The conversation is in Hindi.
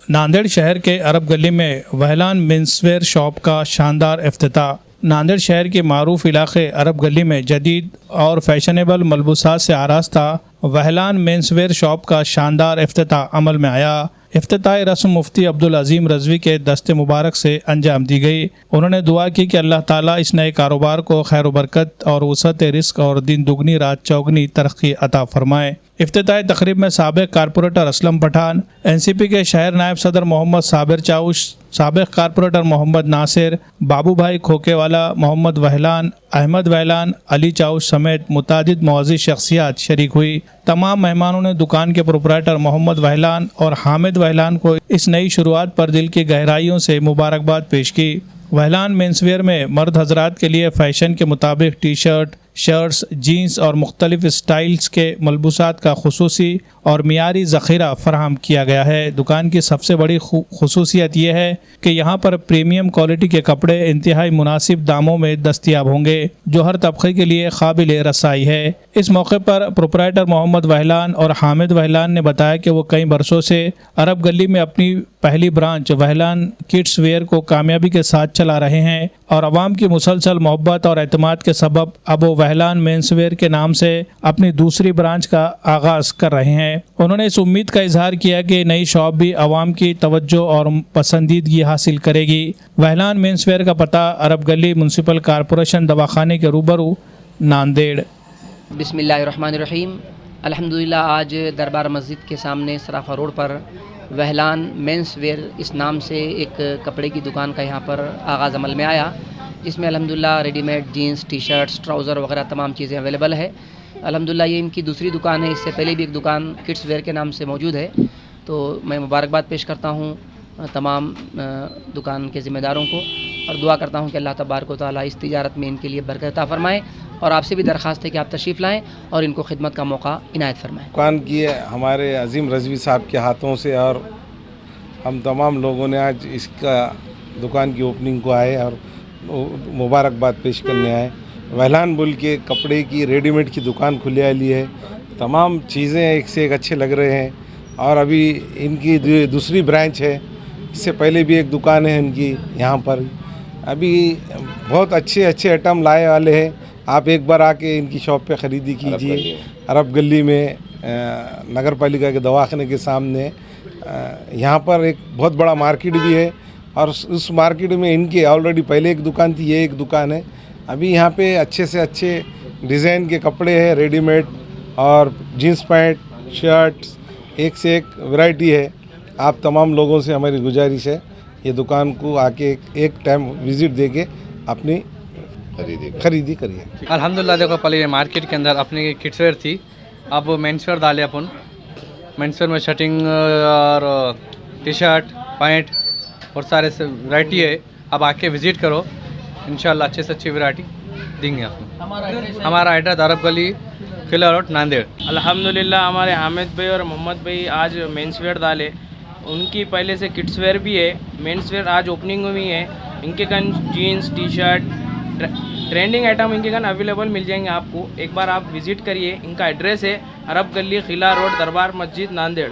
नांदेड़ शहर के अरब गली में वहलान मेंसवेयर शॉप का शानदार इफ्तिताह। नांदेड़ शहर के मारूफ इलाके अरब गली में जदीद और फैशनेबल मलबूसात से आरास्ता वहलान मेंसवेयर शॉप का शानदार इफ्तिताह अमल में आया। इफ्तिताही रस्म मुफ्ती अब्दुल अजीम रजवी के दस्ते मुबारक से अंजाम दी गई। उन्होंने दुआ की कि अल्लाह ताला इस नए कारोबार को खैर बरकत और वसअत रिस्क और दिन दुगनी रात चौगनी तरक्की अता फरमाए। इफ्तिताही तकरीब में साबिक़ कारपोरेटर असलम पठान, NCP के शहर नायब सदर मोहम्मद साबिर चाउश, साबिक़ कारपोरेटर मोहम्मद नासिर, बाबू भाई खोकेवाला, मोहम्मद वहलान, अहमद वहलान, अली चाउश समेत मुतादिद मुअज़्ज़िज़ शख्सियात शरीक हुई। तमाम मेहमानों ने दुकान के प्रोपराइटर मोहम्मद वहलान और हामिद वहलान को इस नई शुरुआत पर दिल की गहराइयों से मुबारकबाद पेश की। वहलान मेंसवेयर में मर्द हजरात के लिए फ़ैशन के मुताबिक टी शर्ट, शर्ट्स, जीन्स और मुख्तलिफ स्टाइल्स के मलबूसात का खुसूसी और मियारी ज़ख़ीरा फ़राहम किया गया है। दुकान की सबसे बड़ी खुसूसियत यह है कि यहाँ पर प्रीमियम क्वालिटी के कपड़े इंतहाई मुनासिब दामों में दस्तियाब होंगे, जो हर तबके के लिए काबिल रसाई है। इस मौके पर प्रोपराइटर मोहम्मद वहलान और हामिद वहलान ने बताया कि वो कई बरसों से अरब गली में अपनी पहली ब्रांच वहलान किड्स वेयर को कामयाबी के साथ चला रहे हैं और आवाम की मुसलसल मोहब्बत और एतमाद के सबब अब वो वहलान मेंसवेयर के नाम से अपनी दूसरी ब्रांच का आगाज़ कर रहे हैं। उन्होंने इस उम्मीद का इजहार किया कि नई शॉप भी आवाम की तवज्जो और पसंदीदगी हासिल करेगी। वहलान मेंसवेयर का पता अरब गली म्युनिसिपल कॉरपोरेशन दवाखाने के रूबरू नांदेड़। बिस्मिल्लाहिर्रहमानिर्रहीम। अल्हम्दुलिल्लाह आज दरबार मस्जिद के सामने सराफा रोड पर वहलान मेंसवेयर इस नाम से एक कपड़े की दुकान का यहाँ पर आगाज़ अमल में आया, जिसमें अल्हम्दुलिल्लाह readymade jeans, T shirts, trouser वगैरह तमाम चीज़ें अवेलेबल है। अल्हम्दुलिल्लाह ये इनकी दूसरी दुकान है, इससे पहले भी एक दुकान किड्स वेयर के नाम से मौजूद है। तो मैं मुबारकबाद पेश करता हूँ तमाम दुकान के ज़िम्मेदारों को और दुआ करता हूँ कि अल्लाह तबारक व तआला इस तिजारत में इनके लिए बरकत अता फ़रमाए। और आपसे भी दरख्वास्त है कि आप तशरीफ़ लाएँ और इनको खिदमत का मौका इनायत फरमाएँ। दुकान की हमारे अजीम रजवी साहब के हाथों से और हम तमाम लोगों ने आज इसका दुकान की ओपनिंग को आए और मुबारकबाद पेश करने आए। वहलान बुल के कपड़े की रेडीमेड की दुकान खुले वाली है। तमाम चीज़ें एक से एक अच्छे लग रहे हैं और अभी इनकी दूसरी ब्रांच है। इससे पहले भी एक दुकान है इनकी यहाँ पर। अभी बहुत अच्छे अच्छे आइटम लाए वाले हैं। आप एक बार आके इनकी शॉप पे ख़रीदी कीजिए। अरब गली में नगर पालिका के दवाखाने के सामने यहाँ पर एक बहुत बड़ा मार्केट भी है और उस मार्केट में इनकी ऑलरेडी पहले एक दुकान थी, ये एक दुकान है। अभी यहाँ पे अच्छे से अच्छे डिज़ाइन के कपड़े हैं, रेडीमेड और जीन्स पैंट, शर्ट्स, एक से एक वैरायटी है। आप तमाम लोगों से हमारी गुजारिश है ये दुकान को आके एक टाइम विज़िट देके अपनी खरीदी करिए। अल्हम्दुलिल्लाह देखो, पहले मार्केट के अंदर अपनी किड्सवेयर थी, अब मेंसवेयर डाले अपन। मेंसवेयर में शर्टिंग और टी शर्ट, पैंट और सारे वैरायटी है। अब आके विज़िट करो, इंशाल्लाह अच्छे से अच्छी वैरायटी देंगे आपको। हमारा एड्रेस अरब गली, किला रोड, नांदेड़। अल्हम्दुलिल्लाह हमारे हामिद भाई और मोहम्मद भाई आज मेंसवेयर डाले। उनकी पहले से किड्सवेयर भी है, मेंसवेयर आज ओपनिंग में भी है। इनके कन jeans, T shirt, trending item इनके कन अवेलेबल मिल जाएंगे आपको। एक बार आप विज़िट करिए। इनका एड्रेस है अरब गली, किला रोड, दरबार मस्जिद, नांदेड़।